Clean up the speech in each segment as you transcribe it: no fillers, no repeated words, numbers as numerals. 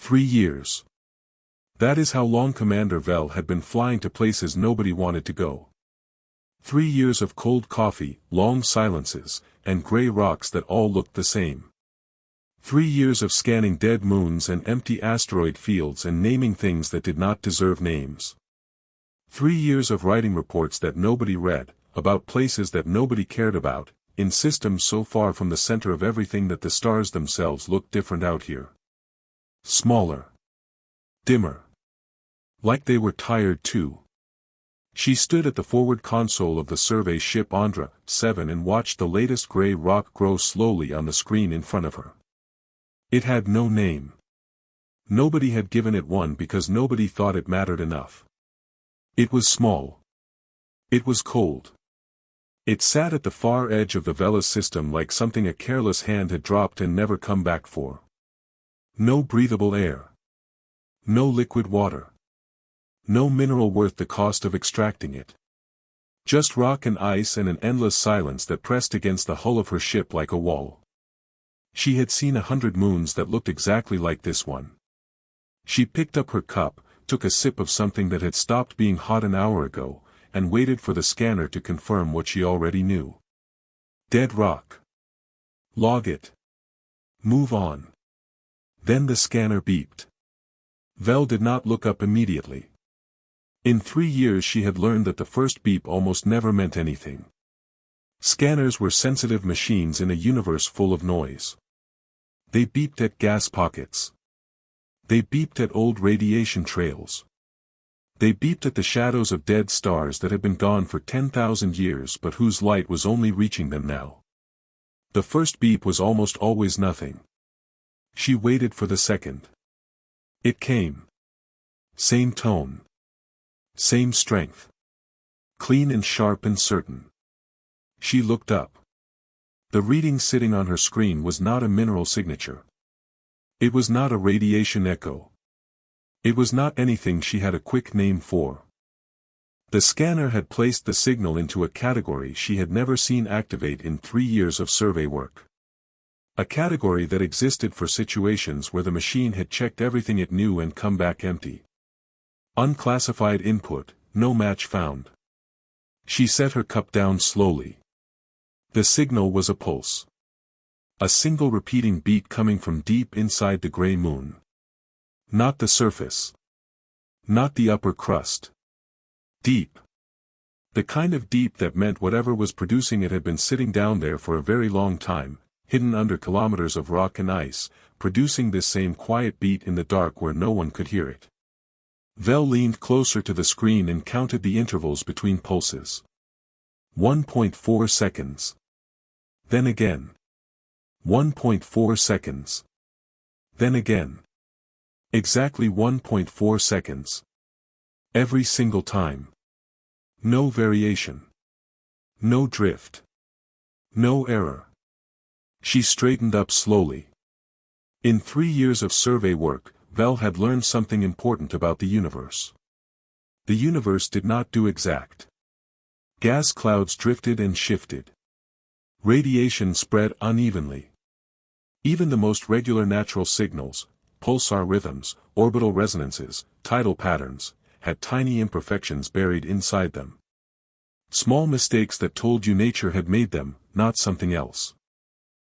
3 years. That is how long Commander Vel had been flying to places nobody wanted to go. 3 years of cold coffee, long silences, and gray rocks that all looked the same. 3 years of scanning dead moons and empty asteroid fields and naming things that did not deserve names. 3 years of writing reports that nobody read, about places that nobody cared about, in systems so far from the center of everything that the stars themselves looked different out here. Smaller. Dimmer. Like they were tired too. She stood at the forward console of the survey ship Andra 7 and watched the latest gray rock grow slowly on the screen in front of her. It had no name. Nobody had given it one because nobody thought it mattered enough. It was small. It was cold. It sat at the far edge of the Vela system like something a careless hand had dropped and never come back for. No breathable air. No liquid water. No mineral worth the cost of extracting it. Just rock and ice and an endless silence that pressed against the hull of her ship like a wall. She had seen 100 moons that looked exactly like this one. She picked up her cup, took a sip of something that had stopped being hot an hour ago, and waited for the scanner to confirm what she already knew. Dead rock. Log it. Move on. Then the scanner beeped. Vel did not look up immediately. In 3 years she had learned that the first beep almost never meant anything. Scanners were sensitive machines in a universe full of noise. They beeped at gas pockets. They beeped at old radiation trails. They beeped at the shadows of dead stars that had been gone for 10,000 years but whose light was only reaching them now. The first beep was almost always nothing. She waited for the second. It came. Same tone. Same strength. Clean and sharp and certain. She looked up. The reading sitting on her screen was not a mineral signature. It was not a radiation echo. It was not anything she had a quick name for. The scanner had placed the signal into a category she had never seen activate in 3 years of survey work. A category that existed for situations where the machine had checked everything it knew and come back empty. Unclassified input, no match found. She set her cup down slowly. The signal was a pulse. A single repeating beat coming from deep inside the gray moon. Not the surface. Not the upper crust. Deep. The kind of deep that meant whatever was producing it had been sitting down there for a very long time, hidden under kilometers of rock and ice, producing this same quiet beat in the dark where no one could hear it. Vel leaned closer to the screen and counted the intervals between pulses. 1.4 seconds. Then again. 1.4 seconds. Then again. Exactly 1.4 seconds. Every single time. No variation. No drift. No error. She straightened up slowly. In 3 years of survey work, Vel had learned something important about the universe. The universe did not do exact. Gas clouds drifted and shifted. Radiation spread unevenly. Even the most regular natural signals, pulsar rhythms, orbital resonances, tidal patterns, had tiny imperfections buried inside them. Small mistakes that told you nature had made them, not something else.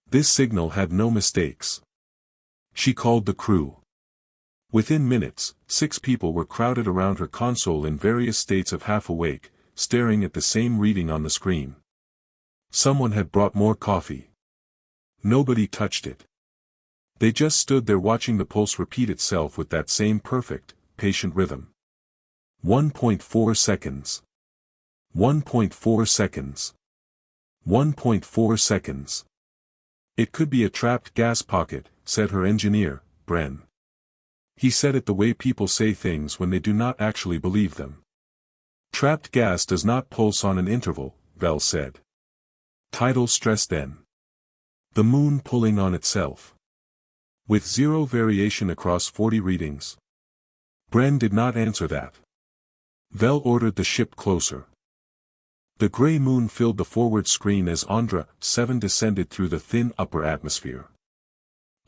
This signal had no mistakes. She called the crew. Within minutes, 6 people were crowded around her console in various states of half-awake, staring at the same reading on the screen. Someone had brought more coffee. Nobody touched it. They just stood there watching the pulse repeat itself with that same perfect, patient rhythm. 1.4 seconds. 1.4 seconds. 1.4 seconds. It could be a trapped gas pocket, said her engineer, Bren. He said it the way people say things when they do not actually believe them. Trapped gas does not pulse on an interval, Vel said. Tidal stress then. The moon pulling on itself. With 0 variation across 40 readings. Bren did not answer that. Vel ordered the ship closer. The gray moon filled the forward screen as Andra 7 descended through the thin upper atmosphere.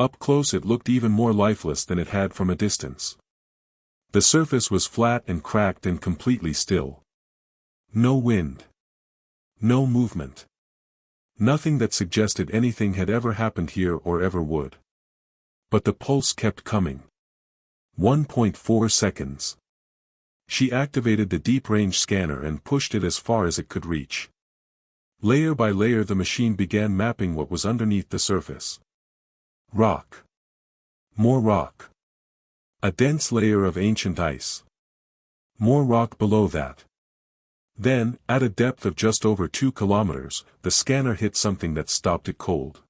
Up close it looked even more lifeless than it had from a distance. The surface was flat and cracked and completely still. No wind. No movement. Nothing that suggested anything had ever happened here or ever would. But the pulse kept coming. 1.4 seconds. She activated the deep-range scanner and pushed it as far as it could reach. Layer by layer the machine began mapping what was underneath the surface. Rock. More rock. A dense layer of ancient ice. More rock below that. Then, at a depth of just over 2 kilometers, the scanner hit something that stopped it cold.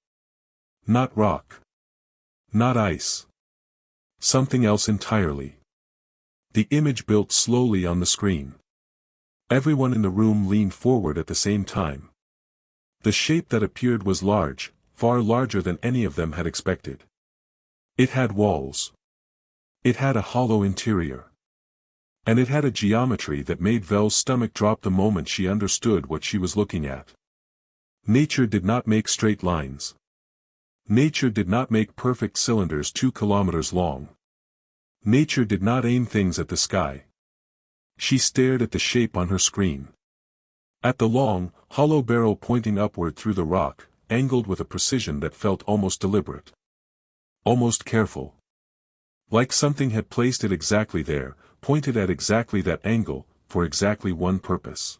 Not rock. Not ice. Something else entirely. The image built slowly on the screen. Everyone in the room leaned forward at the same time. The shape that appeared was large, far larger than any of them had expected. It had walls. It had a hollow interior. And it had a geometry that made Vel's stomach drop the moment she understood what she was looking at. Nature did not make straight lines. Nature did not make perfect cylinders 2 kilometers long. Nature did not aim things at the sky. She stared at the shape on her screen. At the long, hollow barrel pointing upward through the rock, angled with a precision that felt almost deliberate. Almost careful. Like something had placed it exactly there, pointed at exactly that angle, for exactly one purpose.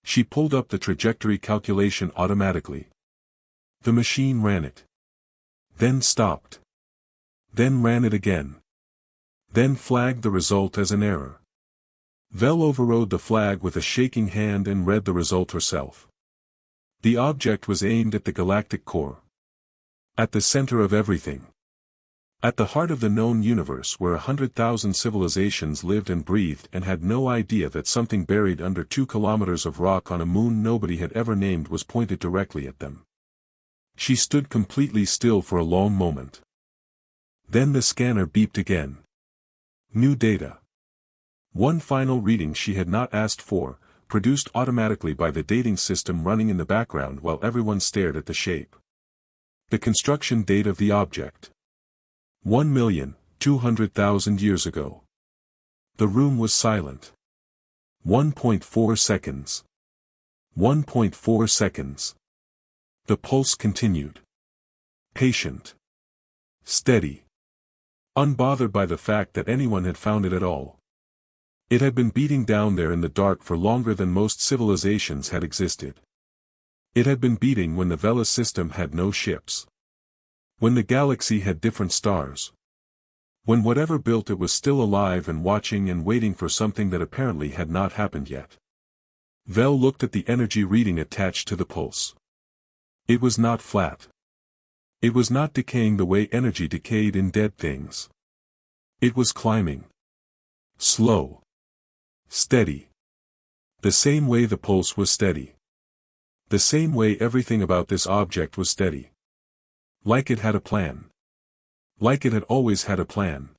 She pulled up the trajectory calculation automatically. The machine ran it. Then stopped. Then ran it again. Then flagged the result as an error. Vel overrode the flag with a shaking hand and read the result herself. The object was aimed at the galactic core. At the center of everything. At the heart of the known universe where 100,000 civilizations lived and breathed and had no idea that something buried under 2 kilometers of rock on a moon nobody had ever named was pointed directly at them. She stood completely still for a long moment. Then the scanner beeped again. New data. One final reading she had not asked for, produced automatically by the dating system running in the background while everyone stared at the shape. The construction date of the object. 1,200,000 years ago. The room was silent. 1.4 seconds. 1.4 seconds. The pulse continued. Patient. Steady. Unbothered by the fact that anyone had found it at all. It had been beating down there in the dark for longer than most civilizations had existed. It had been beating when the Vela system had no ships. When the galaxy had different stars. When whatever built it was still alive and watching and waiting for something that apparently had not happened yet. Vel looked at the energy reading attached to the pulse. It was not flat. It was not decaying the way energy decayed in dead things. It was climbing. Slow. Steady. The same way the pulse was steady. The same way everything about this object was steady. Like it had a plan. Like it had always had a plan.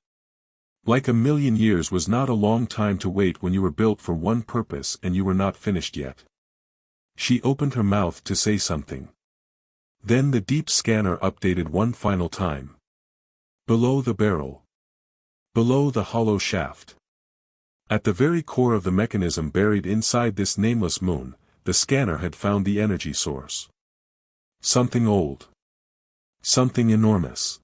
Like 1,000,000 years was not a long time to wait when you were built for one purpose and you were not finished yet. She opened her mouth to say something. Then the deep scanner updated one final time. Below the barrel. Below the hollow shaft. At the very core of the mechanism buried inside this nameless moon, the scanner had found the energy source. Something old. Something enormous.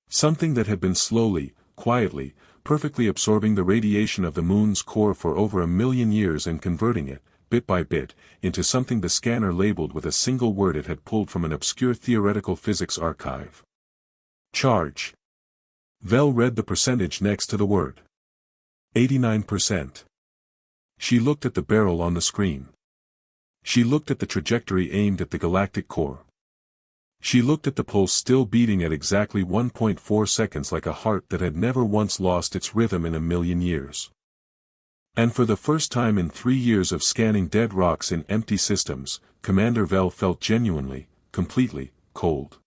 Something that had been slowly, quietly, perfectly absorbing the radiation of the moon's core for over 1,000,000 years and converting it, bit by bit, into something the scanner labeled with a single word it had pulled from an obscure theoretical physics archive. Charge. Vel read the percentage next to the word. 89%. She looked at the barrel on the screen. She looked at the trajectory aimed at the galactic core. She looked at the pulse still beating at exactly 1.4 seconds like a heart that had never once lost its rhythm in 1,000,000 years. And for the first time in 3 years of scanning dead rocks in empty systems, Commander Vel felt genuinely, completely, cold.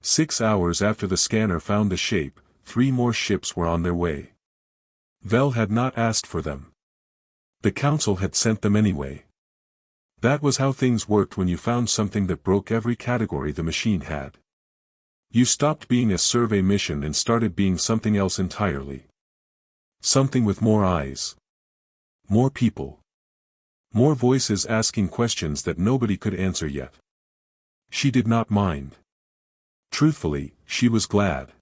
6 hours after the scanner found the shape, 3 more ships were on their way. Vel had not asked for them. The Council had sent them anyway. That was how things worked when you found something that broke every category the machine had. You stopped being a survey mission and started being something else entirely. Something with more eyes. More people. More voices asking questions that nobody could answer yet. She did not mind. Truthfully, she was glad.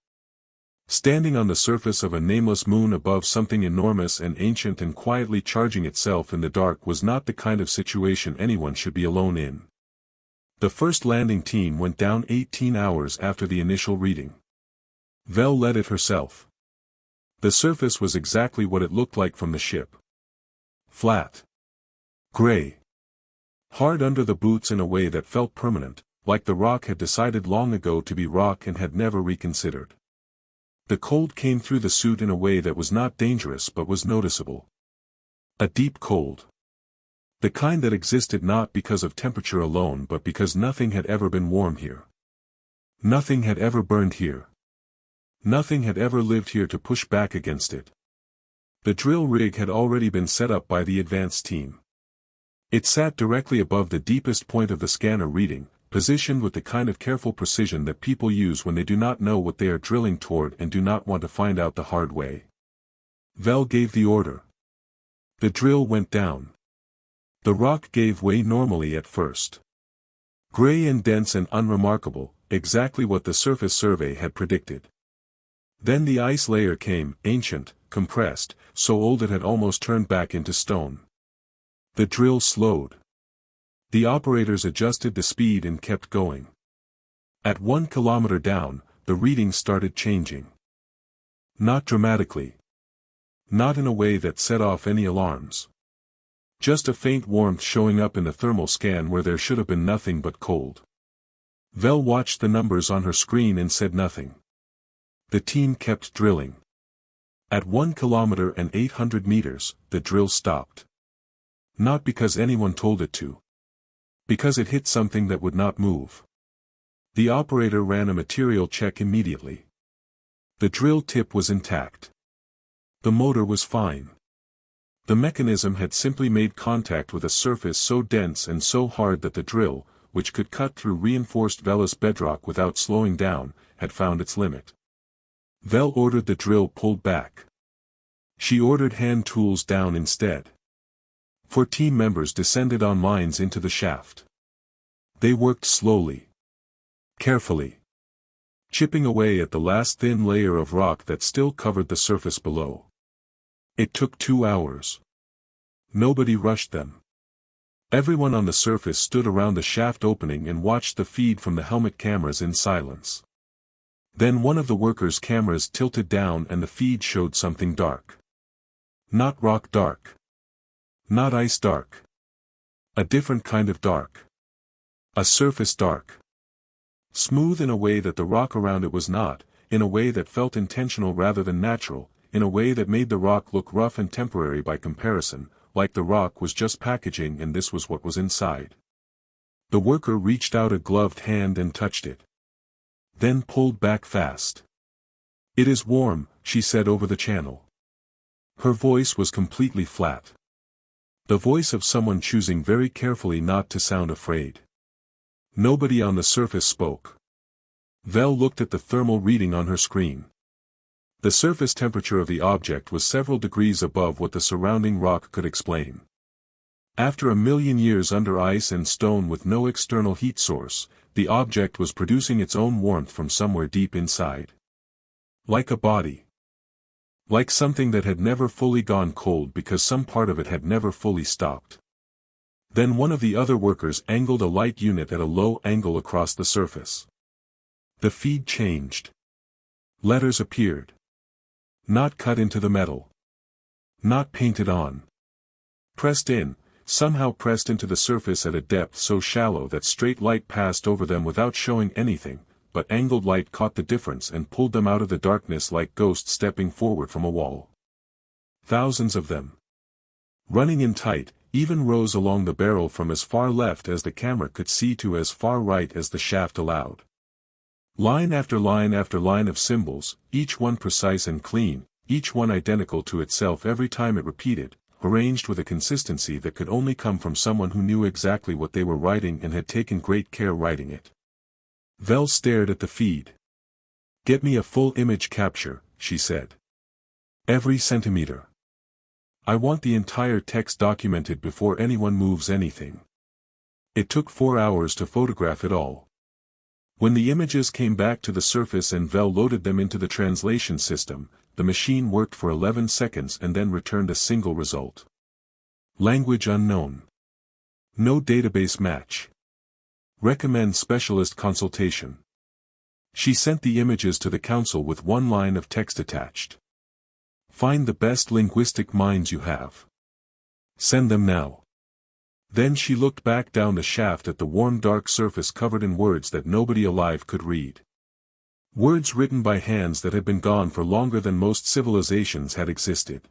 Standing on the surface of a nameless moon above something enormous and ancient and quietly charging itself in the dark was not the kind of situation anyone should be alone in. The first landing team went down 18 hours after the initial reading. Vel led it herself. The surface was exactly what it looked like from the ship. Flat. Gray. Hard under the boots in a way that felt permanent, like the rock had decided long ago to be rock and had never reconsidered. The cold came through the suit in a way that was not dangerous but was noticeable. A deep cold. The kind that existed not because of temperature alone but because nothing had ever been warm here. Nothing had ever burned here. Nothing had ever lived here to push back against it. The drill rig had already been set up by the advance team. It sat directly above the deepest point of the scanner reading, positioned with the kind of careful precision that people use when they do not know what they are drilling toward and do not want to find out the hard way. Vel gave the order. The drill went down. The rock gave way normally at first. Gray and dense and unremarkable, exactly what the surface survey had predicted. Then the ice layer came, ancient, compressed, so old it had almost turned back into stone. The drill slowed. The operators adjusted the speed and kept going. At 1 kilometer down, the reading started changing. Not dramatically. Not in a way that set off any alarms. Just a faint warmth showing up in the thermal scan where there should have been nothing but cold. Vel watched the numbers on her screen and said nothing. The team kept drilling. At 1 kilometer and 800 meters, the drill stopped. Not because anyone told it to. Because it hit something that would not move. The operator ran a material check immediately. The drill tip was intact. The motor was fine. The mechanism had simply made contact with a surface so dense and so hard that the drill, which could cut through reinforced vellus bedrock without slowing down, had found its limit. Vel ordered the drill pulled back. She ordered hand tools down instead. 4 team members descended on lines into the shaft. They worked slowly. Carefully. Chipping away at the last thin layer of rock that still covered the surface below. It took 2 hours. Nobody rushed them. Everyone on the surface stood around the shaft opening and watched the feed from the helmet cameras in silence. Then one of the workers' cameras tilted down and the feed showed something dark. Not rock dark. Not ice dark. A different kind of dark. A surface dark. Smooth in a way that the rock around it was not, in a way that felt intentional rather than natural, in a way that made the rock look rough and temporary by comparison, like the rock was just packaging and this was what was inside. The worker reached out a gloved hand and touched it. Then pulled back fast. "It is warm," she said over the channel. Her voice was completely flat. The voice of someone choosing very carefully not to sound afraid. Nobody on the surface spoke. Vel looked at the thermal reading on her screen. The surface temperature of the object was several degrees above what the surrounding rock could explain. After a million years under ice and stone with no external heat source, the object was producing its own warmth from somewhere deep inside. Like a body. Like something that had never fully gone cold because some part of it had never fully stopped. Then one of the other workers angled a light unit at a low angle across the surface. The feed changed. Letters appeared. Not cut into the metal. Not painted on. Pressed in, somehow pressed into the surface at a depth so shallow that straight light passed over them without showing anything, but angled light caught the difference and pulled them out of the darkness like ghosts stepping forward from a wall. Thousands of them. Running in tight, even rows along the barrel from as far left as the camera could see to as far right as the shaft allowed. Line after line of symbols, each one precise and clean, each one identical to itself every time it repeated, arranged with a consistency that could only come from someone who knew exactly what they were writing and had taken great care writing it. Vel stared at the feed. Get me a full image capture, she said. Every centimeter. I want the entire text documented before anyone moves anything. It took 4 hours to photograph it all. When the images came back to the surface and Vel loaded them into the translation system, the machine worked for 11 seconds and then returned a single result. Language unknown. No database match. Recommend specialist consultation. She sent the images to the council with one line of text attached. Find the best linguistic minds you have. Send them now. Then she looked back down the shaft at the warm dark surface covered in words that nobody alive could read. Words written by hands that had been gone for longer than most civilizations had existed.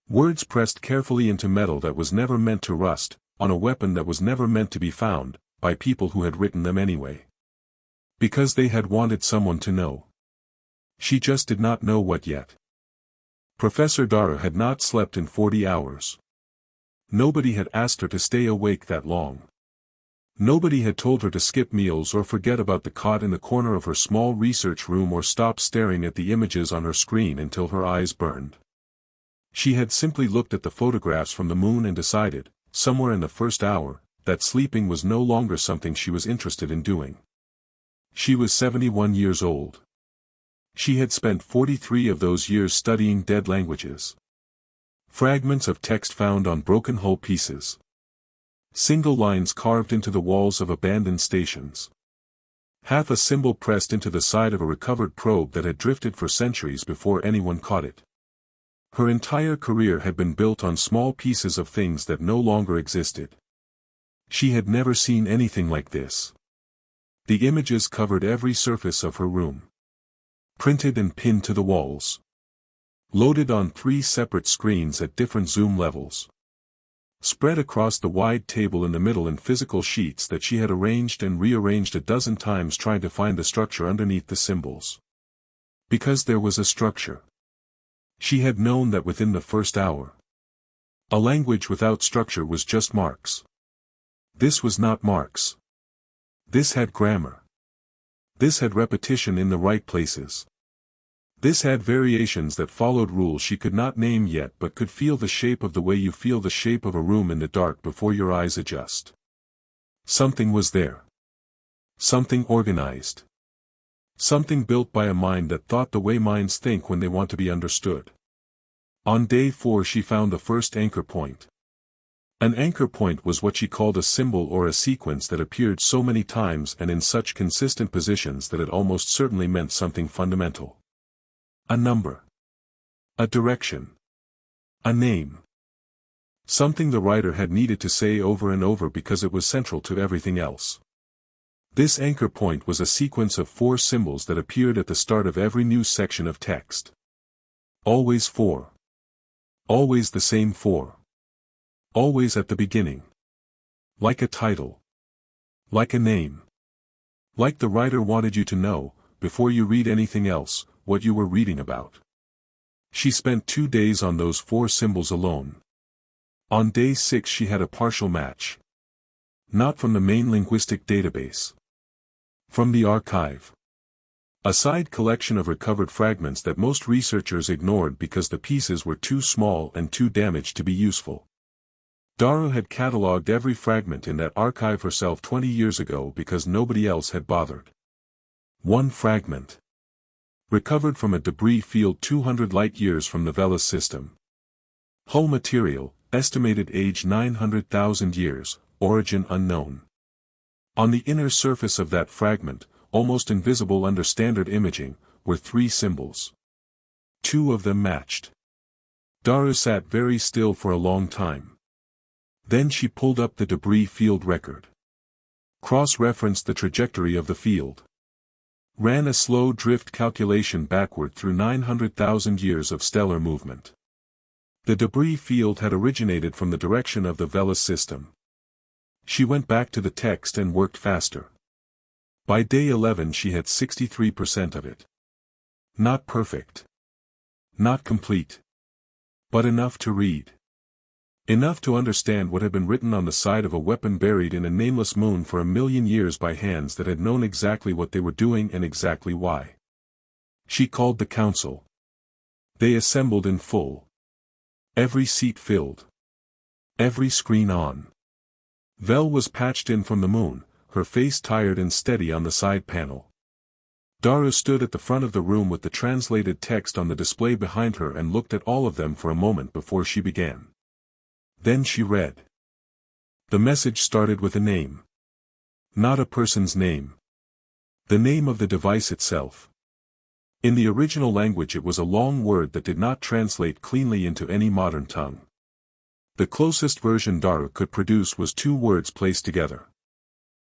Words pressed carefully into metal that was never meant to rust, on a weapon that was never meant to be found, by people who had written them anyway. Because they had wanted someone to know. She just did not know what yet. Professor Dara had not slept in 40 hours. Nobody had asked her to stay awake that long. Nobody had told her to skip meals or forget about the cot in the corner of her small research room or stop staring at the images on her screen until her eyes burned. She had simply looked at the photographs from the moon and decided, somewhere in the first hour, that sleeping was no longer something she was interested in doing. She was 71 years old. She had spent 43 of those years studying dead languages. Fragments of text found on broken hull pieces. Single lines carved into the walls of abandoned stations. Half a symbol pressed into the side of a recovered probe that had drifted for centuries before anyone caught it. Her entire career had been built on small pieces of things that no longer existed. She had never seen anything like this. The images covered every surface of her room. Printed and pinned to the walls. Loaded on 3 separate screens at different zoom levels. Spread across the wide table in the middle in physical sheets that she had arranged and rearranged a dozen times trying to find the structure underneath the symbols. Because there was a structure. She had known that within the first hour. A language without structure was just marks. This was not marks. This had grammar. This had repetition in the right places. This had variations that followed rules she could not name yet but could feel the shape of the way you feel the shape of a room in the dark before your eyes adjust. Something was there. Something organized. Something built by a mind that thought the way minds think when they want to be understood. On day 4 she found the first anchor point. An anchor point was what she called a symbol or a sequence that appeared so many times and in such consistent positions that it almost certainly meant something fundamental. A number. A direction. A name. Something the writer had needed to say over and over because it was central to everything else. This anchor point was a sequence of 4 symbols that appeared at the start of every new section of text. Always 4. Always the same 4. Always at the beginning. Like a title. Like a name. Like the writer wanted you to know, before you read anything else, what you were reading about. She spent 2 days on those 4 symbols alone. On day 6 she had a partial match. Not from the main linguistic database. From the archive. A side collection of recovered fragments that most researchers ignored because the pieces were too small and too damaged to be useful. Dara had catalogued every fragment in that archive herself 20 years ago because nobody else had bothered. One fragment. Recovered from a debris field 200 light-years from the Veles system. Hull material, estimated age 900,000 years, origin unknown. On the inner surface of that fragment, almost invisible under standard imaging, were 3 symbols. 2 of them matched. Dara sat very still for a long time. Then she pulled up the debris field record. Cross-referenced the trajectory of the field. Ran a slow drift calculation backward through 900,000 years of stellar movement. The debris field had originated from the direction of the Veles system. She went back to the text and worked faster. By day 11 she had 63% of it. Not perfect. Not complete. But enough to read. Enough to understand what had been written on the side of a weapon buried in a nameless moon for 1,000,000 years by hands that had known exactly what they were doing and exactly why. She called the council. They assembled in full. Every seat filled. Every screen on. Vel was patched in from the moon, her face tired and steady on the side panel. Daru stood at the front of the room with the translated text on the display behind her and looked at all of them for a moment before she began. Then she read. The message started with a name. Not a person's name. The name of the device itself. In the original language it was a long word that did not translate cleanly into any modern tongue. The closest version Daru could produce was 2 words placed together.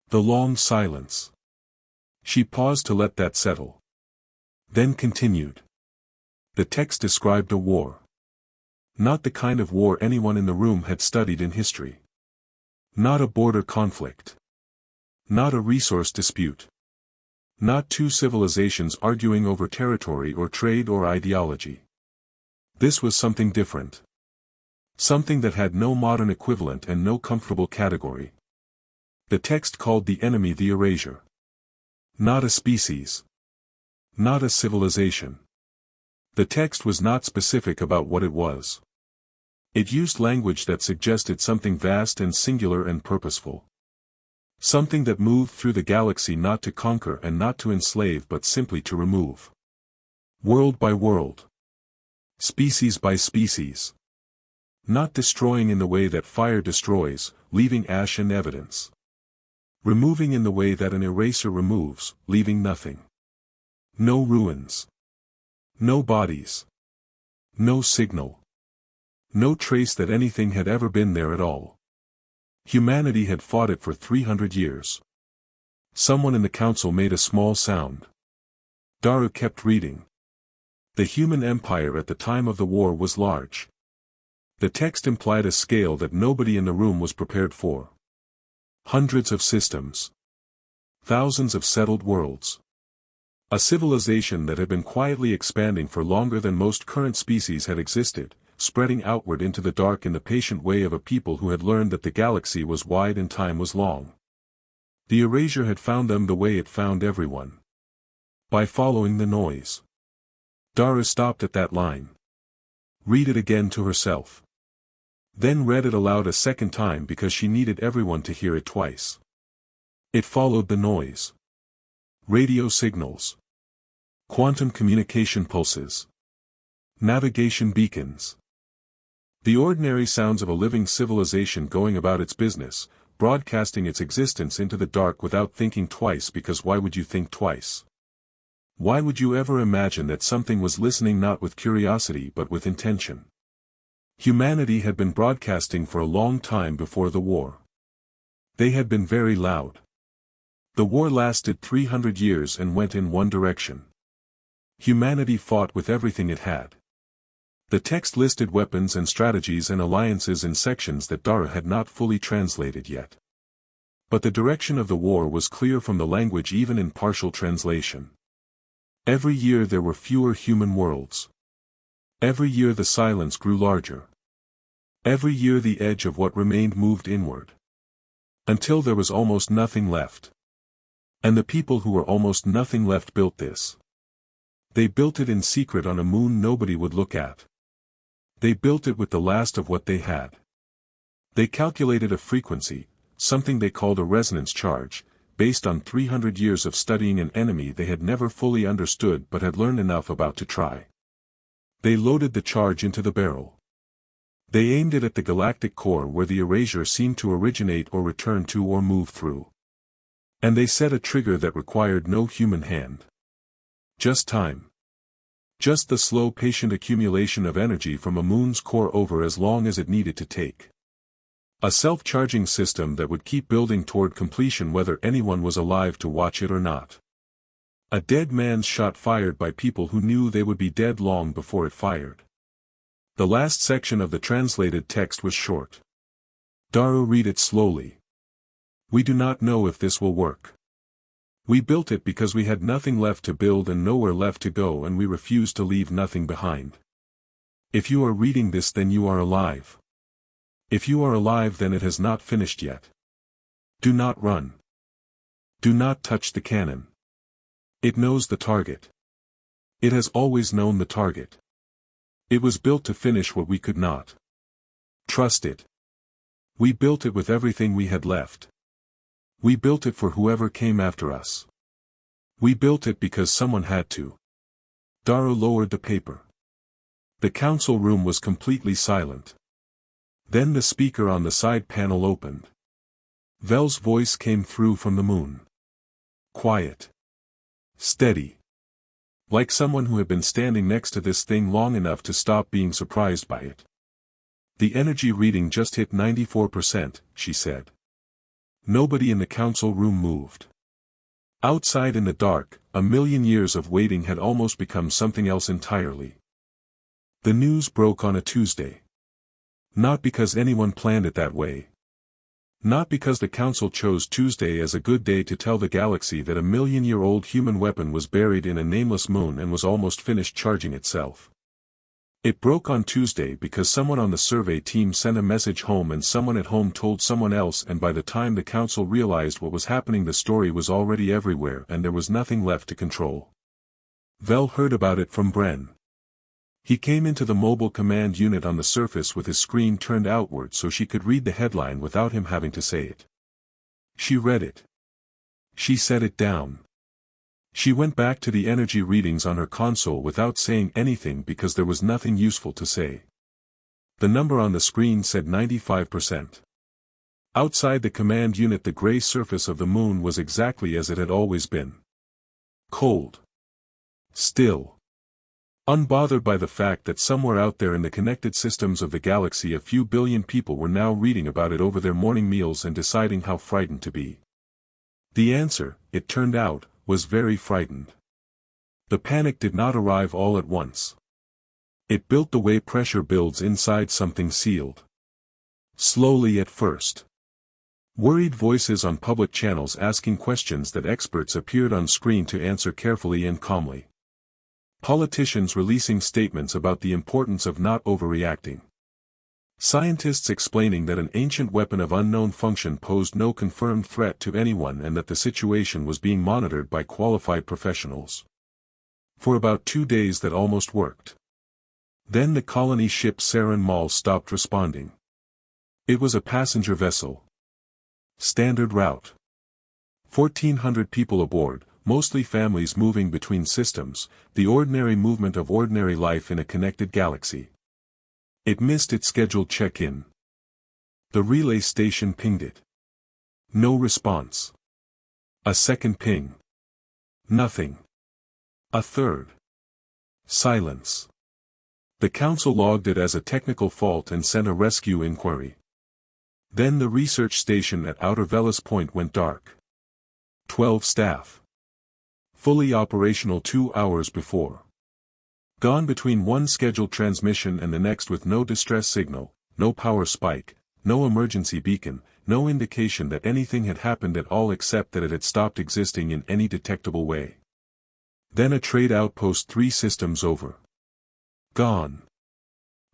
The long silence. She paused to let that settle. Then continued. The text described a war. Not the kind of war anyone in the room had studied in history. Not a border conflict. Not a resource dispute. Not 2 civilizations arguing over territory or trade or ideology. This was something different. Something that had no modern equivalent and no comfortable category. The text called the enemy the erasure. Not a species. Not a civilization. The text was not specific about what it was. It used language that suggested something vast and singular and purposeful. Something that moved through the galaxy not to conquer and not to enslave but simply to remove. World by world. Species by species. Not destroying in the way that fire destroys, leaving ash and evidence. Removing in the way that an eraser removes, leaving nothing. No ruins. No bodies. No signal. No trace that anything had ever been there at all. Humanity had fought it for 300 years. Someone in the council made a small sound. Daru kept reading. The human empire at the time of the war was large. The text implied a scale that nobody in the room was prepared for. Hundreds of systems. Thousands of settled worlds. A civilization that had been quietly expanding for longer than most current species had existed, spreading outward into the dark in the patient way of a people who had learned that the galaxy was wide and time was long. The erasure had found them the way it found everyone. By following the noise. Daru stopped at that line. Read it again to herself. Then read it aloud a second time because she needed everyone to hear it twice. It followed the noise. Radio signals. Quantum communication pulses. Navigation beacons. The ordinary sounds of a living civilization going about its business, broadcasting its existence into the dark without thinking twice, because why would you think twice? Why would you ever imagine that something was listening not with curiosity but with intention? Humanity had been broadcasting for a long time before the war. They had been very loud. The war lasted 300 years and went in one direction. Humanity fought with everything it had. The text listed weapons and strategies and alliances in sections that Daru had not fully translated yet. But the direction of the war was clear from the language even in partial translation. Every year there were fewer human worlds. Every year the silence grew larger. Every year the edge of what remained moved inward. Until there was almost nothing left. And the people who were almost nothing left built this. They built it in secret on a moon nobody would look at. They built it with the last of what they had. They calculated a frequency, something they called a resonance charge, based on 300 years of studying an enemy they had never fully understood but had learned enough about to try. They loaded the charge into the barrel. They aimed it at the galactic core where the erasure seemed to originate or return to or move through. And they set a trigger that required no human hand. Just time. Just the slow patient accumulation of energy from a moon's core over as long as it needed to take. A self-charging system that would keep building toward completion whether anyone was alive to watch it or not. A dead man's shot fired by people who knew they would be dead long before it fired. The last section of the translated text was short. Daru read it slowly. We do not know if this will work. We built it because we had nothing left to build and nowhere left to go, and we refused to leave nothing behind. If you are reading this, then you are alive. If you are alive, then it has not finished yet. Do not run. Do not touch the cannon. It knows the target. It has always known the target. It was built to finish what we could not. Trust it. We built it with everything we had left. We built it for whoever came after us. We built it because someone had to. Dara lowered the paper. The council room was completely silent. Then the speaker on the side panel opened. Vel's voice came through from the moon. Quiet. Steady. Like someone who had been standing next to this thing long enough to stop being surprised by it. The energy reading just hit 94%, she said. Nobody in the council room moved. Outside in the dark, a million years of waiting had almost become something else entirely. The news broke on a Tuesday. Not because anyone planned it that way. Not because the council chose Tuesday as a good day to tell the galaxy that a million-year-old human weapon was buried in a nameless moon and was almost finished charging itself. It broke on Tuesday because someone on the survey team sent a message home and someone at home told someone else, and by the time the council realized what was happening, the story was already everywhere and there was nothing left to control. Vel heard about it from Bren. He came into the mobile command unit on the surface with his screen turned outward so she could read the headline without him having to say it. She read it. She set it down. She went back to the energy readings on her console without saying anything because there was nothing useful to say. The number on the screen said 95%. Outside the command unit, the gray surface of the moon was exactly as it had always been. Cold. Still. Unbothered by the fact that somewhere out there in the connected systems of the galaxy a few billion people were now reading about it over their morning meals and deciding how frightened to be. The answer, it turned out, was very frightened. The panic did not arrive all at once. It built the way pressure builds inside something sealed. Slowly at first. Worried voices on public channels asking questions that experts appeared on screen to answer carefully and calmly. Politicians releasing statements about the importance of not overreacting. Scientists explaining that an ancient weapon of unknown function posed no confirmed threat to anyone and that the situation was being monitored by qualified professionals. For about 2 days that almost worked. Then the colony ship Sarin Mal stopped responding. It was a passenger vessel. Standard route. 1,400 people aboard, mostly families moving between systems, the ordinary movement of ordinary life in a connected galaxy. It missed its scheduled check-in. The relay station pinged it. No response. A second ping. Nothing. A third. Silence. The council logged it as a technical fault and sent a rescue inquiry. Then the research station at Outer Velas Point went dark. 12 staff. Fully operational 2 hours before. Gone between one scheduled transmission and the next with no distress signal, no power spike, no emergency beacon, no indication that anything had happened at all except that it had stopped existing in any detectable way. Then a trade outpost 3 systems over. Gone.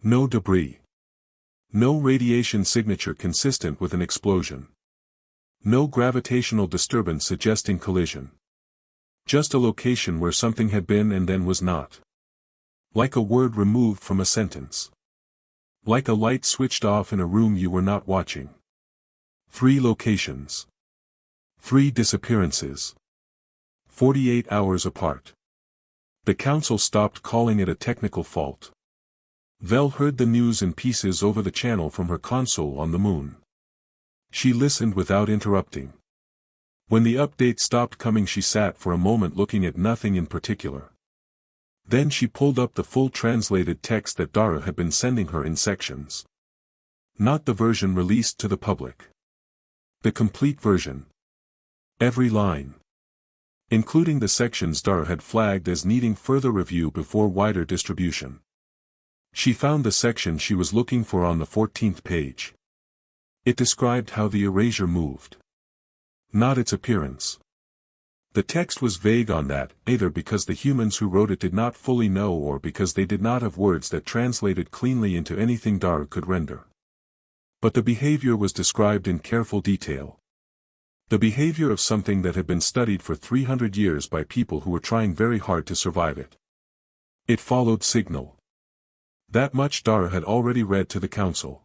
No debris. No radiation signature consistent with an explosion. No gravitational disturbance suggesting collision. Just a location where something had been and then was not. Like a word removed from a sentence. Like a light switched off in a room you were not watching. 3 locations. 3 disappearances. 48 hours apart. The council stopped calling it a technical fault. Vel heard the news in pieces over the channel from her console on the moon. She listened without interrupting. When the update stopped coming, she sat for a moment looking at nothing in particular. Then she pulled up the full translated text that Dara had been sending her in sections. Not the version released to the public. The complete version. Every line. Including the sections Dara had flagged as needing further review before wider distribution. She found the section she was looking for on the 14th page. It described how the erasure moved. Not its appearance. The text was vague on that, either because the humans who wrote it did not fully know or because they did not have words that translated cleanly into anything Dara could render. But the behavior was described in careful detail. The behavior of something that had been studied for 300 years by people who were trying very hard to survive it. It followed signal. That much Dara had already read to the council.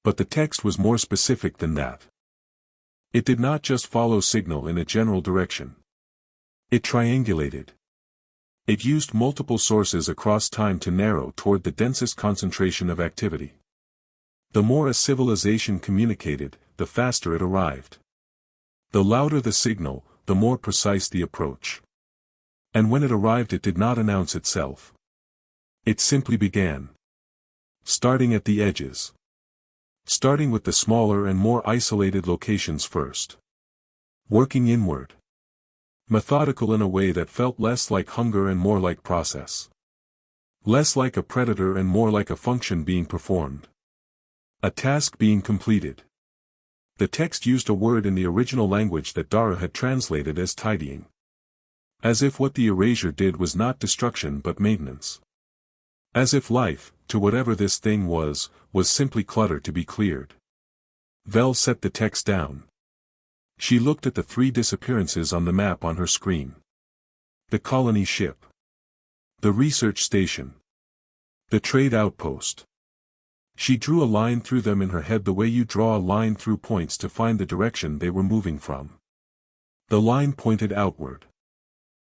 But the text was more specific than that. It did not just follow signal in a general direction. It triangulated. It used multiple sources across time to narrow toward the densest concentration of activity. The more a civilization communicated, the faster it arrived. The louder the signal, the more precise the approach. And when it arrived, it did not announce itself. It simply began. Starting at the edges. Starting with the smaller and more isolated locations first. Working inward. Methodical in a way that felt less like hunger and more like process. Less like a predator and more like a function being performed. A task being completed. The text used a word in the original language that Dara had translated as tidying. As if what the erasure did was not destruction but maintenance. As if life, to whatever this thing was simply clutter to be cleared. Vel set the text down. She looked at the 3 disappearances on the map on her screen. The colony ship. The research station. The trade outpost. She drew a line through them in her head the way you draw a line through points to find the direction they were moving from. The line pointed outward.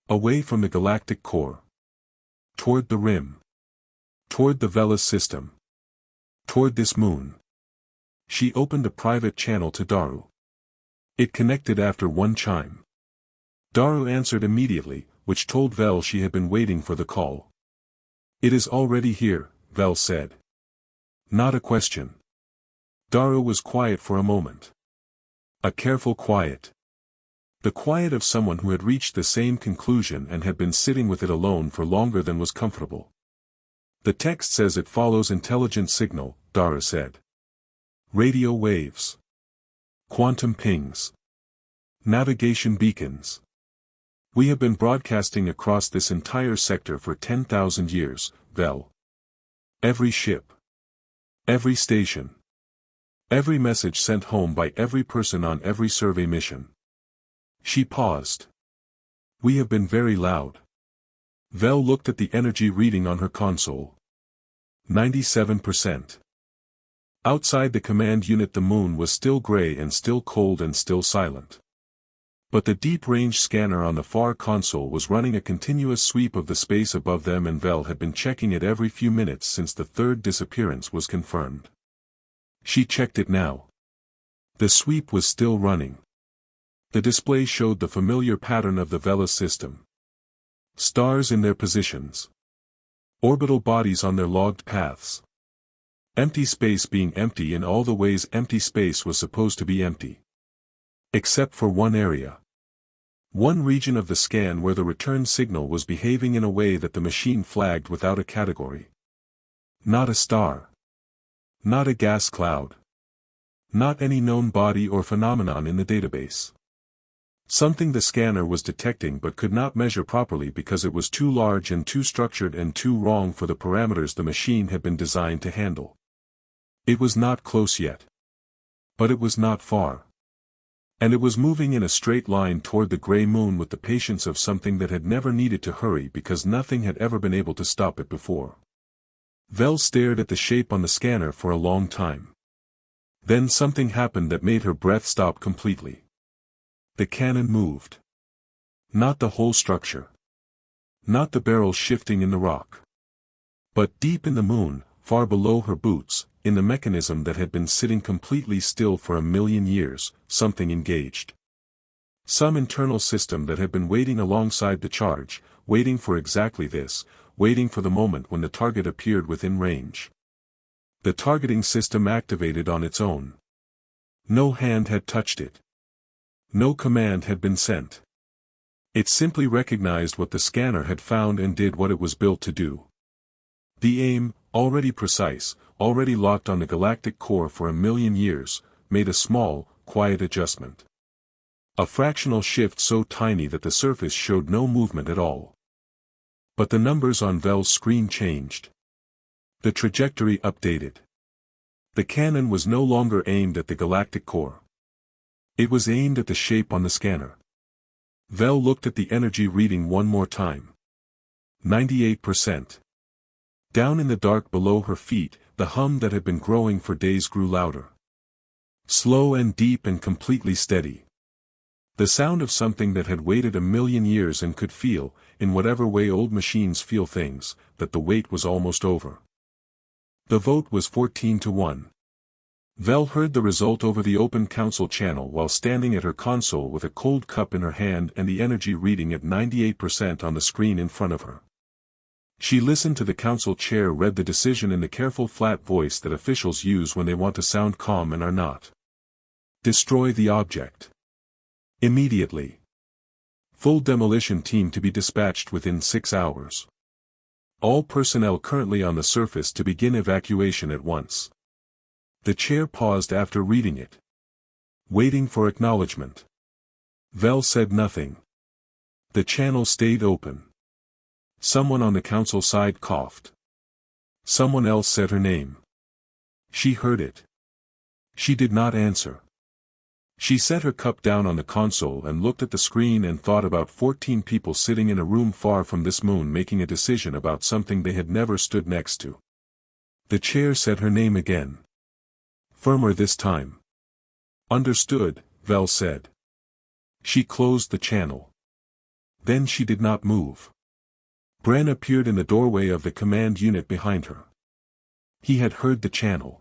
Away from the galactic core. Toward the rim. Toward the Velas system. Toward this moon. She opened a private channel to Daru. It connected after one chime. Daru answered immediately, which told Vel she had been waiting for the call. "It is already here," Vel said. Not a question. Daru was quiet for a moment. A careful quiet. The quiet of someone who had reached the same conclusion and had been sitting with it alone for longer than was comfortable. "The text says it follows intelligent signal," Daru said. "Radio waves. Quantum pings. Navigation beacons. We have been broadcasting across this entire sector for 10,000 years, Vel. Every ship. Every station. Every message sent home by every person on every survey mission." She paused. "We have been very loud." Vel looked at the energy reading on her console. 97%. Outside the command unit the moon was still gray and still cold and still silent. But the deep-range scanner on the far console was running a continuous sweep of the space above them, and Vel had been checking it every few minutes since the 3rd disappearance was confirmed. She checked it now. The sweep was still running. The display showed the familiar pattern of the Velas system. Stars in their positions. Orbital bodies on their logged paths. Empty space being empty in all the ways empty space was supposed to be empty. Except for one area. One region of the scan where the return signal was behaving in a way that the machine flagged without a category. Not a star. Not a gas cloud. Not any known body or phenomenon in the database. Something the scanner was detecting but could not measure properly because it was too large and too structured and too wrong for the parameters the machine had been designed to handle. It was not close yet. But it was not far. And it was moving in a straight line toward the gray moon with the patience of something that had never needed to hurry because nothing had ever been able to stop it before. Vel stared at the shape on the scanner for a long time. Then something happened that made her breath stop completely. The cannon moved. Not the whole structure. Not the barrel shifting in the rock. But deep in the moon, far below her boots, in the mechanism that had been sitting completely still for 1,000,000 years, something engaged. Some internal system that had been waiting alongside the charge, waiting for exactly this, waiting for the moment when the target appeared within range. The targeting system activated on its own. No hand had touched it. No command had been sent. It simply recognized what the scanner had found and did what it was built to do. The aim, already precise, already locked on the galactic core for 1,000,000 years, made a small, quiet adjustment. A fractional shift so tiny that the surface showed no movement at all. But the numbers on Vel's screen changed. The trajectory updated. The cannon was no longer aimed at the galactic core. It was aimed at the shape on the scanner. Vel looked at the energy reading one more time. 98%. Down in the dark below her feet, the hum that had been growing for days grew louder. Slow and deep and completely steady. The sound of something that had waited a million years and could feel, in whatever way old machines feel things, that the wait was almost over. The vote was 14-1. Vel heard the result over the open council channel while standing at her console with a cold cup in her hand and the energy reading at 98% on the screen in front of her. She listened to the council chair read the decision in the careful flat voice that officials use when they want to sound calm and are not. Destroy the object. Immediately. Full demolition team to be dispatched within 6 hours. All personnel currently on the surface to begin evacuation at once. The chair paused after reading it. Waiting for acknowledgement. Vel said nothing. The channel stayed open. Someone on the council side coughed. Someone else said her name. She heard it. She did not answer. She set her cup down on the console and looked at the screen and thought about 14 people sitting in a room far from this moon making a decision about something they had never stood next to. The chair said her name again. Firmer this time. Understood, Vel said. She closed the channel. Then she did not move. Bren appeared in the doorway of the command unit behind her. He had heard the channel.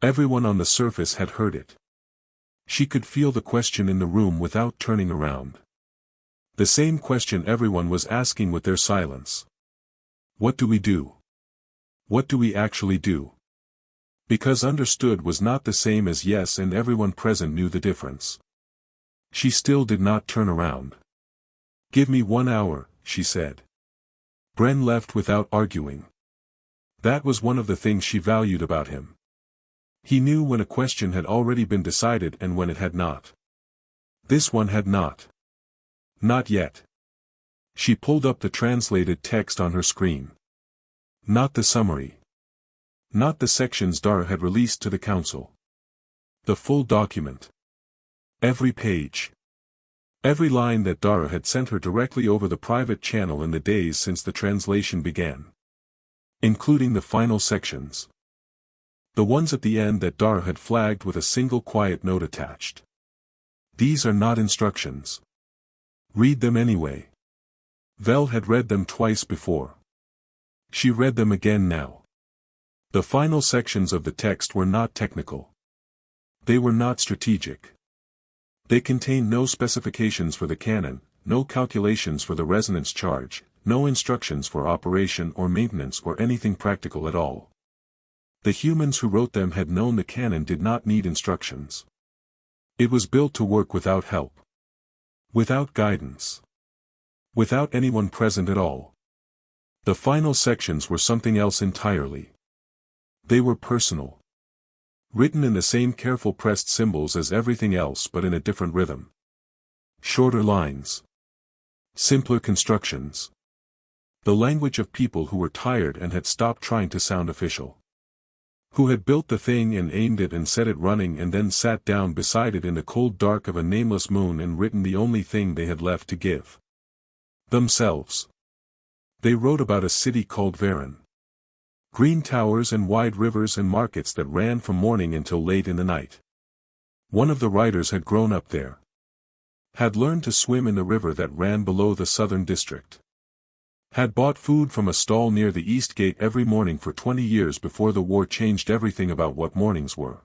Everyone on the surface had heard it. She could feel the question in the room without turning around. The same question everyone was asking with their silence. What do we do? What do we actually do? Because understood was not the same as yes, and everyone present knew the difference. She still did not turn around. Give me 1 hour, she said. Bren left without arguing. That was one of the things she valued about him. He knew when a question had already been decided and when it had not. This one had not. Not yet. She pulled up the translated text on her screen. Not the summary. Not the sections Dara had released to the council. The full document. Every page. Every line that Dara had sent her directly over the private channel in the days since the translation began. Including the final sections. The ones at the end that Dara had flagged with a single quiet note attached. These are not instructions. Read them anyway. Vel had read them twice before. She read them again now. The final sections of the text were not technical. They were not strategic. They contained no specifications for the cannon, no calculations for the resonance charge, no instructions for operation or maintenance or anything practical at all. The humans who wrote them had known the cannon did not need instructions. It was built to work without help. Without guidance. Without anyone present at all. The final sections were something else entirely. They were personal. Written in the same careful pressed symbols as everything else but in a different rhythm. Shorter lines. Simpler constructions. The language of people who were tired and had stopped trying to sound official. Who had built the thing and aimed it and set it running and then sat down beside it in the cold dark of a nameless moon and written the only thing they had left to give. Themselves. They wrote about a city called Varen. Green towers and wide rivers and markets that ran from morning until late in the night. One of the writers had grown up there. Had learned to swim in the river that ran below the southern district. Had bought food from a stall near the East Gate every morning for 20 years before the war changed everything about what mornings were.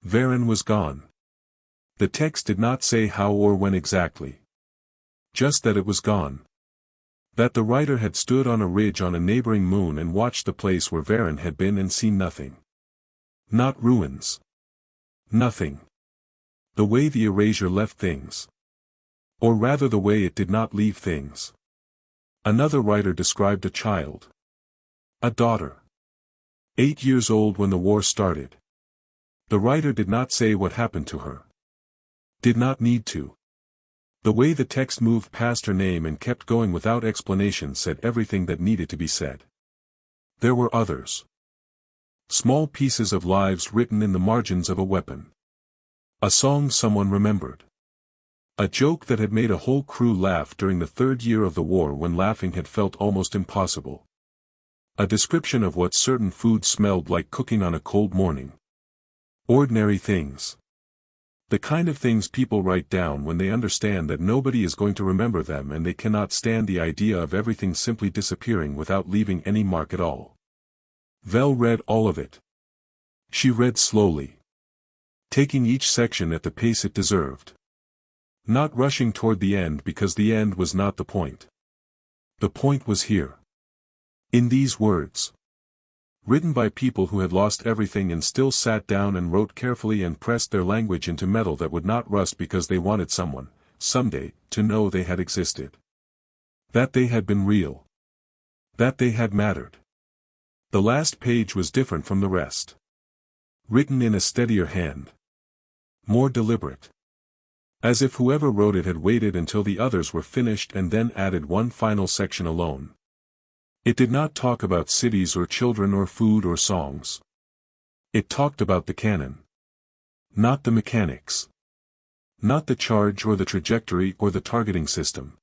Varen was gone. The text did not say how or when exactly. Just that it was gone. That the writer had stood on a ridge on a neighboring moon and watched the place where Varen had been and seen nothing. Not ruins. Nothing. The way the erasure left things. Or rather the way it did not leave things. Another writer described a child. A daughter. 8 years old when the war started. The writer did not say what happened to her. Did not need to. The way the text moved past her name and kept going without explanation said everything that needed to be said. There were others. Small pieces of lives written in the margins of a weapon. A song someone remembered. A joke that had made a whole crew laugh during the third year of the war when laughing had felt almost impossible. A description of what certain food smelled like cooking on a cold morning. Ordinary things. The kind of things people write down when they understand that nobody is going to remember them and they cannot stand the idea of everything simply disappearing without leaving any mark at all. Vel read all of it. She read slowly, taking each section at the pace it deserved. Not rushing toward the end because the end was not the point. The point was here. In these words. Written by people who had lost everything and still sat down and wrote carefully and pressed their language into metal that would not rust because they wanted someone, someday, to know they had existed. That they had been real. That they had mattered. The last page was different from the rest. Written in a steadier hand. More deliberate. As if whoever wrote it had waited until the others were finished and then added one final section alone. It did not talk about cities or children or food or songs. It talked about the cannon. Not the mechanics. Not the charge or the trajectory or the targeting system.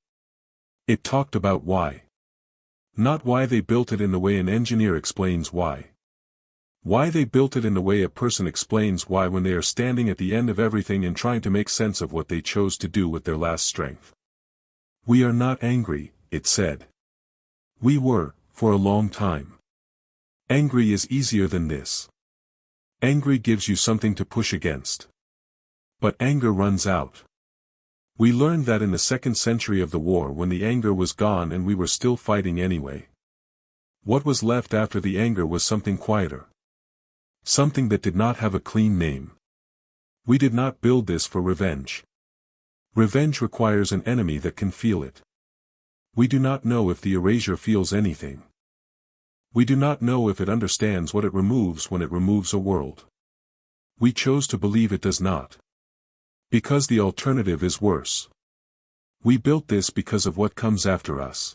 It talked about why. Not why they built it in the way an engineer explains why. Why they built it in the way a person explains why when they are standing at the end of everything and trying to make sense of what they chose to do with their last strength. We are not angry, it said. We were, for a long time. Angry is easier than this. Angry gives you something to push against. But anger runs out. We learned that in the 2nd century of the war when the anger was gone and we were still fighting anyway. What was left after the anger was something quieter. Something that did not have a clean name. We did not build this for revenge. Revenge requires an enemy that can feel it. We do not know if the erasure feels anything. We do not know if it understands what it removes when it removes a world. We chose to believe it does not. Because the alternative is worse. We built this because of what comes after us.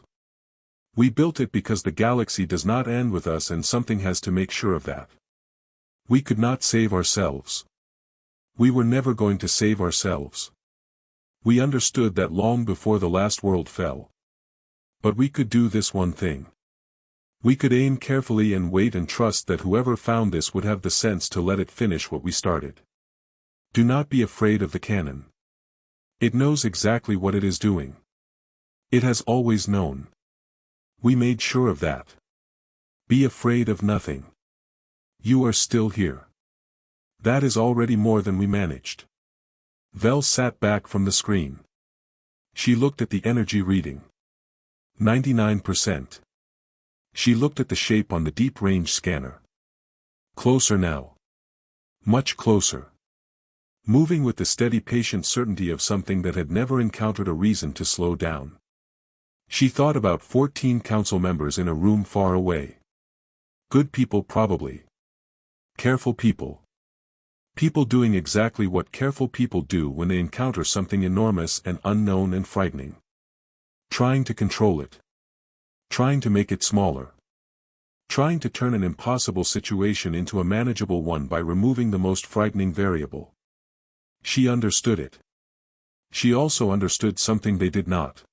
We built it because the galaxy does not end with us and something has to make sure of that. We could not save ourselves. We were never going to save ourselves. We understood that long before the last world fell. But we could do this one thing. We could aim carefully and wait and trust that whoever found this would have the sense to let it finish what we started. Do not be afraid of the cannon. It knows exactly what it is doing. It has always known. We made sure of that. Be afraid of nothing. You are still here. That is already more than we managed. Vel sat back from the screen. She looked at the energy reading. 99%. She looked at the shape on the deep-range scanner. Closer now. Much closer. Moving with the steady patient certainty of something that had never encountered a reason to slow down. She thought about 14 council members in a room far away. Good people probably. Careful people. People doing exactly what careful people do when they encounter something enormous and unknown and frightening. Trying to control it. Trying to make it smaller. Trying to turn an impossible situation into a manageable one by removing the most frightening variable. She understood it. She also understood something they did not.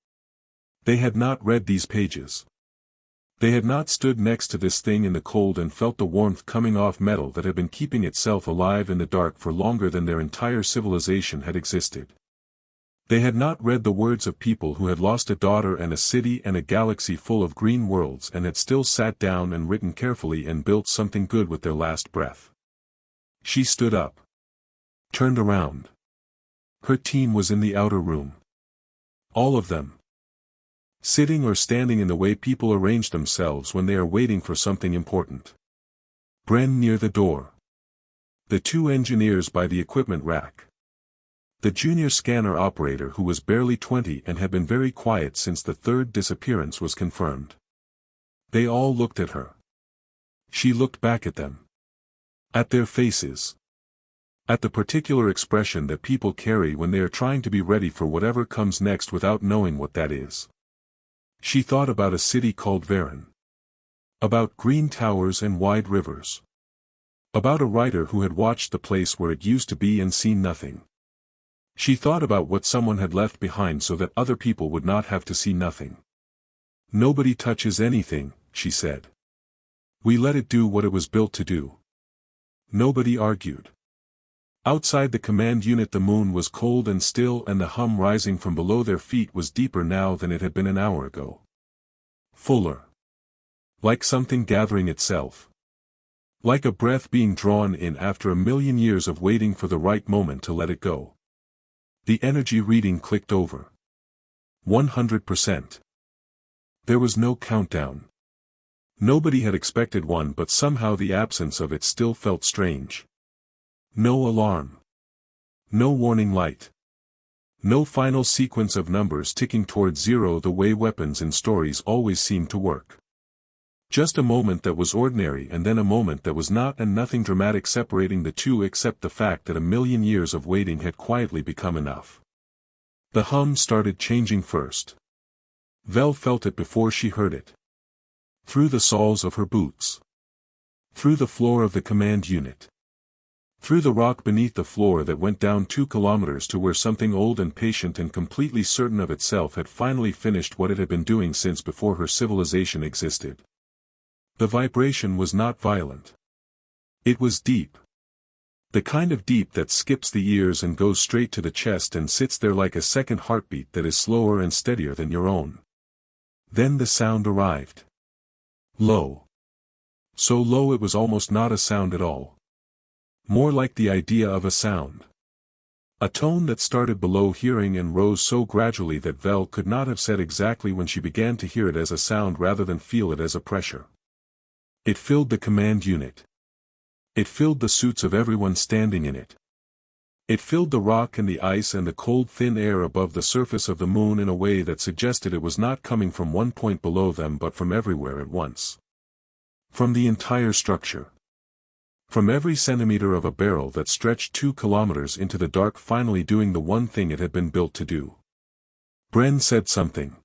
They had not read these pages. They had not stood next to this thing in the cold and felt the warmth coming off metal that had been keeping itself alive in the dark for longer than their entire civilization had existed. They had not read the words of people who had lost a daughter and a city and a galaxy full of green worlds and had still sat down and written carefully and built something good with their last breath. She stood up. Turned around. Her team was in the outer room. All of them. Sitting or standing in the way people arrange themselves when they are waiting for something important. Bren near the door. The 2 engineers by the equipment rack. The junior scanner operator who was barely 20 and had been very quiet since the 3rd disappearance was confirmed. They all looked at her. She looked back at them. At their faces. At the particular expression that people carry when they are trying to be ready for whatever comes next without knowing what that is. She thought about a city called Varen. About green towers and wide rivers. About a writer who had watched the place where it used to be and seen nothing. She thought about what someone had left behind so that other people would not have to see nothing. Nobody touches anything, she said. We let it do what it was built to do. Nobody argued. Outside the command unit the moon was cold and still, and the hum rising from below their feet was deeper now than it had been an hour ago. Fuller. Like something gathering itself. Like a breath being drawn in after a million years of waiting for the right moment to let it go. The energy reading clicked over. 100%. There was no countdown. Nobody had expected one, but somehow the absence of it still felt strange. No alarm. No warning light. No final sequence of numbers ticking towards zero the way weapons in stories always seem to work. Just a moment that was ordinary and then a moment that was not, and nothing dramatic separating the two except the fact that a million years of waiting had quietly become enough. The hum started changing first. Vel felt it before she heard it. Through the soles of her boots. Through the floor of the command unit. Through the rock beneath the floor that went down 2 kilometers to where something old and patient and completely certain of itself had finally finished what it had been doing since before her civilization existed. The vibration was not violent. It was deep. The kind of deep that skips the ears and goes straight to the chest and sits there like a second heartbeat that is slower and steadier than your own. Then the sound arrived. Low. So low it was almost not a sound at all. More like the idea of a sound. A tone that started below hearing and rose so gradually that Vel could not have said exactly when she began to hear it as a sound rather than feel it as a pressure. It filled the command unit. It filled the suits of everyone standing in it. It filled the rock and the ice and the cold thin air above the surface of the moon in a way that suggested it was not coming from one point below them but from everywhere at once. From the entire structure. From every centimeter of a barrel that stretched 2 kilometers into the dark, finally doing the one thing it had been built to do. Bren said something.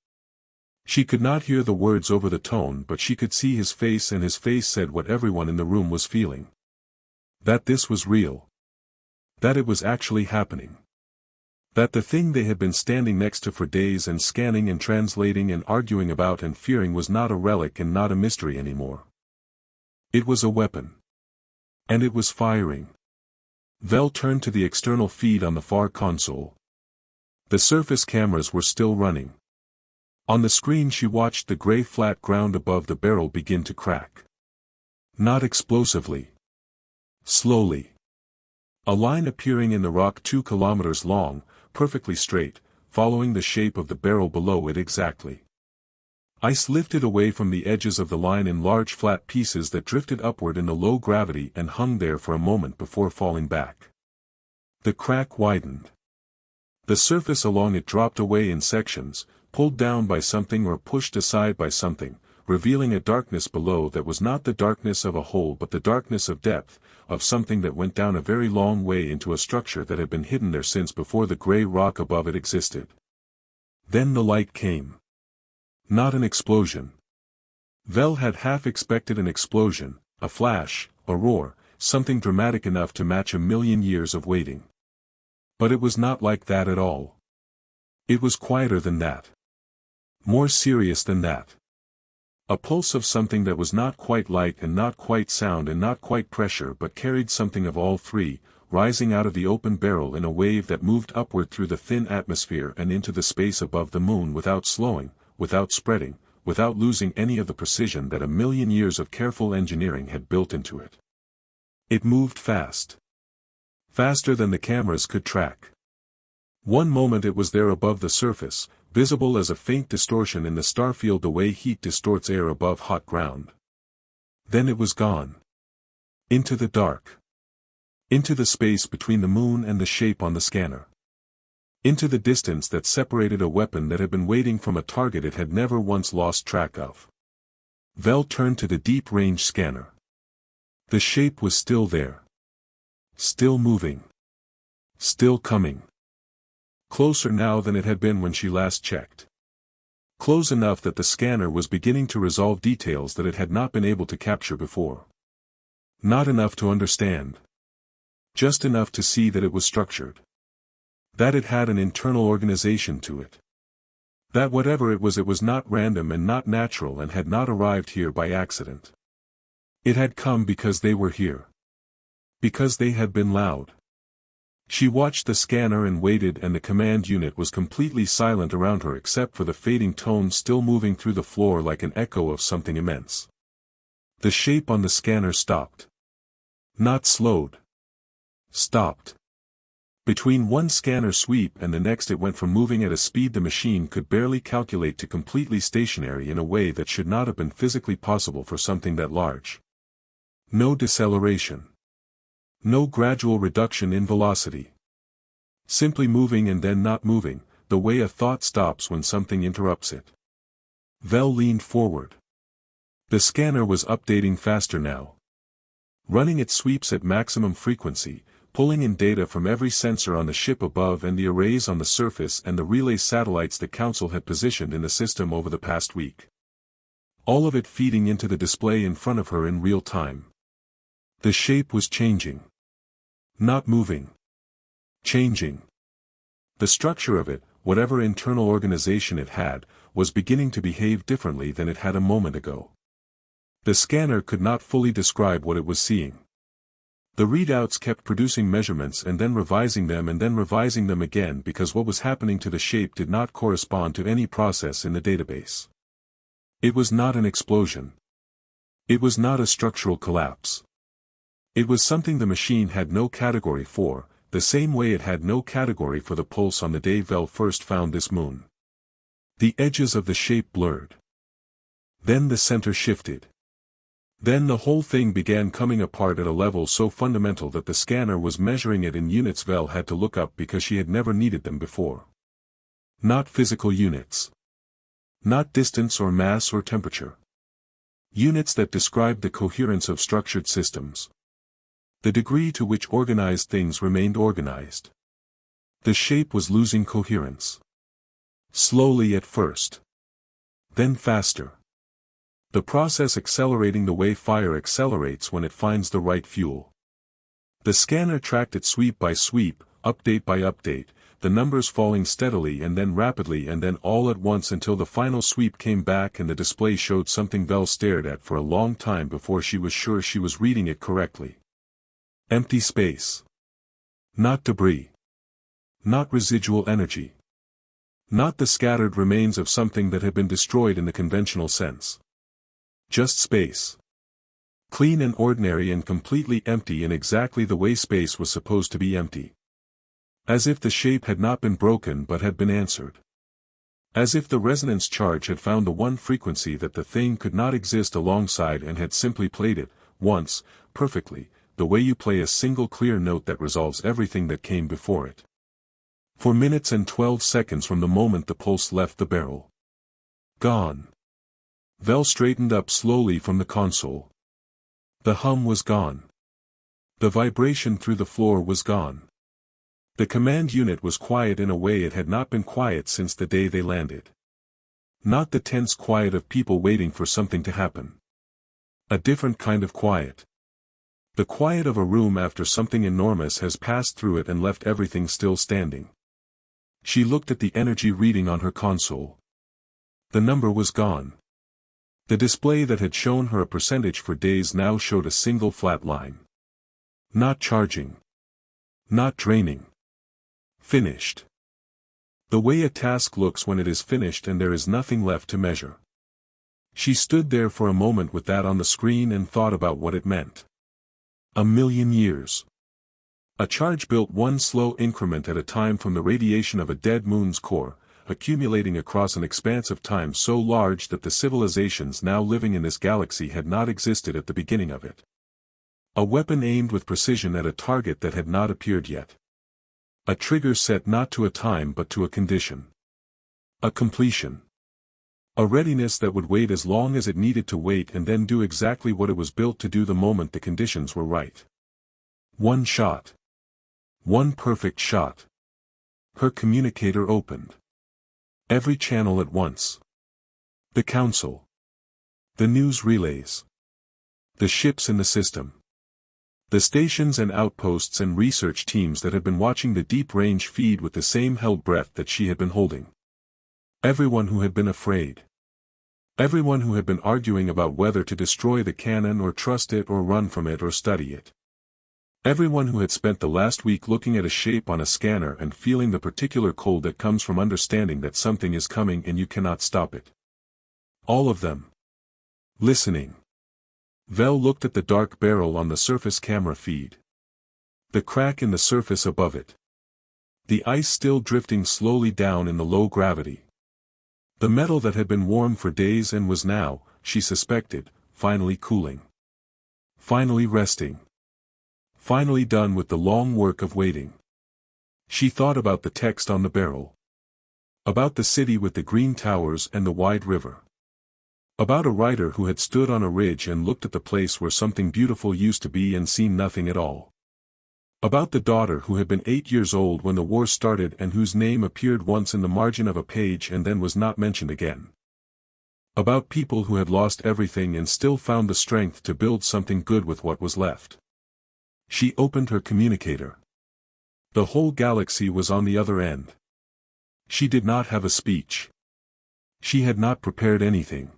She could not hear the words over the tone, but she could see his face, and his face said what everyone in the room was feeling. That this was real. That it was actually happening. That the thing they had been standing next to for days and scanning and translating and arguing about and fearing was not a relic and not a mystery anymore. It was a weapon. And it was firing. Vel turned to the external feed on the far console. The surface cameras were still running. On the screen she watched the gray flat ground above the barrel begin to crack. Not explosively. Slowly. A line appearing in the rock 2 kilometers long, perfectly straight, following the shape of the barrel below it exactly. Ice lifted away from the edges of the line in large flat pieces that drifted upward in the low gravity and hung there for a moment before falling back. The crack widened. The surface along it dropped away in sections, pulled down by something or pushed aside by something, revealing a darkness below that was not the darkness of a hole but the darkness of depth, of something that went down a very long way into a structure that had been hidden there since before the gray rock above it existed. Then the light came. Not an explosion. Vel had half expected an explosion, a flash, a roar, something dramatic enough to match a million years of waiting. But it was not like that at all. It was quieter than that. More serious than that. A pulse of something that was not quite light and not quite sound and not quite pressure but carried something of all three, rising out of the open barrel in a wave that moved upward through the thin atmosphere and into the space above the moon without slowing, without spreading, without losing any of the precision that a million years of careful engineering had built into it. It moved fast. Faster than the cameras could track. One moment it was there above the surface, visible as a faint distortion in the starfield the way heat distorts air above hot ground. Then it was gone. Into the dark. Into the space between the moon and the shape on the scanner. Into the distance that separated a weapon that had been waiting from a target it had never once lost track of. Vel turned to the deep-range scanner. The shape was still there. Still moving. Still coming. Closer now than it had been when she last checked. Close enough that the scanner was beginning to resolve details that it had not been able to capture before. Not enough to understand. Just enough to see that it was structured. That it had an internal organization to it. That whatever it was not random and not natural and had not arrived here by accident. It had come because they were here. Because they had been loud. She watched the scanner and waited, and the command unit was completely silent around her except for the fading tone still moving through the floor like an echo of something immense. The shape on the scanner stopped. Not slowed. Stopped. Between one scanner sweep and the next it went from moving at a speed the machine could barely calculate to completely stationary in a way that should not have been physically possible for something that large. No deceleration. No gradual reduction in velocity. Simply moving and then not moving, the way a thought stops when something interrupts it. Vel leaned forward. The scanner was updating faster now. Running its sweeps at maximum frequency, pulling in data from every sensor on the ship above and the arrays on the surface and the relay satellites the Council had positioned in the system over the past week. All of it feeding into the display in front of her in real time. The shape was changing. Not moving. Changing. The structure of it, whatever internal organization it had, was beginning to behave differently than it had a moment ago. The scanner could not fully describe what it was seeing. The readouts kept producing measurements and then revising them again because what was happening to the shape did not correspond to any process in the database. It was not an explosion. It was not a structural collapse. It was something the machine had no category for, the same way it had no category for the pulse on the day Vel first found this moon. The edges of the shape blurred. Then the center shifted. Then the whole thing began coming apart at a level so fundamental that the scanner was measuring it in units Vel had to look up because she had never needed them before. Not physical units. Not distance or mass or temperature. Units that described the coherence of structured systems. The degree to which organized things remained organized. The shape was losing coherence. Slowly at first. Then faster. The process accelerating the way fire accelerates when it finds the right fuel. The scanner tracked it sweep by sweep, update by update, the numbers falling steadily and then rapidly and then all at once until the final sweep came back and the display showed something Vel stared at for a long time before she was sure she was reading it correctly. Empty space. Not debris. Not residual energy. Not the scattered remains of something that had been destroyed in the conventional sense. Just space. Clean and ordinary and completely empty in exactly the way space was supposed to be empty. As if the shape had not been broken but had been answered. As if the resonance charge had found the one frequency that the thing could not exist alongside and had simply played it, once, perfectly, the way you play a single clear note that resolves everything that came before it. For minutes and 12 seconds from the moment the pulse left the barrel. Gone. Vel straightened up slowly from the console. The hum was gone. The vibration through the floor was gone. The command unit was quiet in a way it had not been quiet since the day they landed. Not the tense quiet of people waiting for something to happen. A different kind of quiet. The quiet of a room after something enormous has passed through it and left everything still standing. She looked at the energy reading on her console. The number was gone. The display that had shown her a percentage for days now showed a single flat line. Not charging. Not draining. Finished. The way a task looks when it is finished and there is nothing left to measure. She stood there for a moment with that on the screen and thought about what it meant. 1,000,000 years. A charge built one slow increment at a time from the radiation of a dead moon's core, accumulating across an expanse of time so large that the civilizations now living in this galaxy had not existed at the beginning of it. A weapon aimed with precision at a target that had not appeared yet. A trigger set not to a time but to a condition. A completion. A readiness that would wait as long as it needed to wait and then do exactly what it was built to do the moment the conditions were right. One shot. One perfect shot. Her communicator opened. Every channel at once. The council. The news relays. The ships in the system. The stations and outposts and research teams that had been watching the deep-range feed with the same held breath that she had been holding. Everyone who had been afraid. Everyone who had been arguing about whether to destroy the cannon or trust it or run from it or study it. Everyone who had spent the last week looking at a shape on a scanner and feeling the particular cold that comes from understanding that something is coming and you cannot stop it. All of them. Listening. Vel looked at the dark barrel on the surface camera feed. The crack in the surface above it. The ice still drifting slowly down in the low gravity. The metal that had been warm for days and was now, she suspected, finally cooling. Finally resting. Finally done with the long work of waiting. She thought about the text on the barrel. About the city with the green towers and the wide river. About a writer who had stood on a ridge and looked at the place where something beautiful used to be and seen nothing at all. About the daughter who had been 8 years old when the war started and whose name appeared once in the margin of a page and then was not mentioned again. About people who had lost everything and still found the strength to build something good with what was left. She opened her communicator. The whole galaxy was on the other end. She did not have a speech. She had not prepared anything.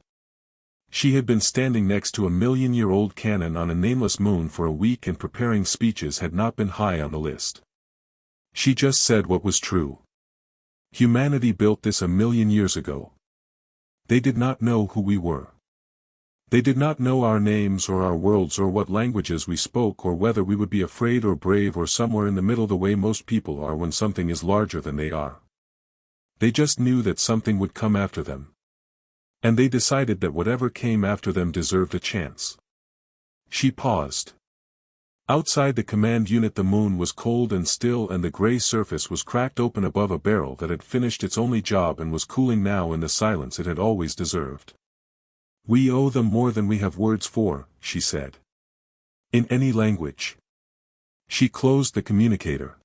She had been standing next to a million-year-old cannon on a nameless moon for a week and preparing speeches had not been high on the list. She just said what was true. Humanity built this 1,000,000 years ago. They did not know who we were. They did not know our names or our worlds or what languages we spoke or whether we would be afraid or brave or somewhere in the middle the way most people are when something is larger than they are. They just knew that something would come after them. And they decided that whatever came after them deserved a chance. She paused. Outside the command unit the moon was cold and still and the gray surface was cracked open above a barrel that had finished its only job and was cooling now in the silence it had always deserved. We owe them more than we have words for, she said. In any language. She closed the communicator.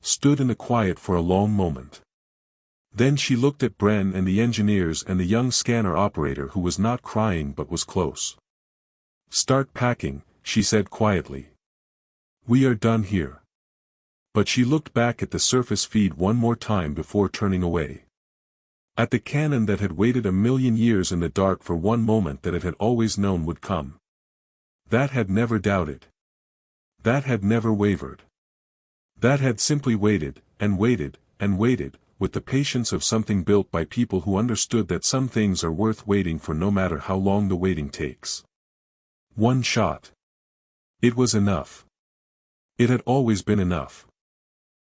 Stood in the quiet for a long moment. Then she looked at Bren and the engineers and the young scanner operator who was not crying but was close. Start packing, she said quietly. We are done here. But she looked back at the surface feed one more time before turning away. At the cannon that had waited 1,000,000 years in the dark for one moment that it had always known would come. That had never doubted. That had never wavered. That had simply waited, and waited, and waited, with the patience of something built by people who understood that some things are worth waiting for no matter how long the waiting takes. One shot. It was enough. It had always been enough.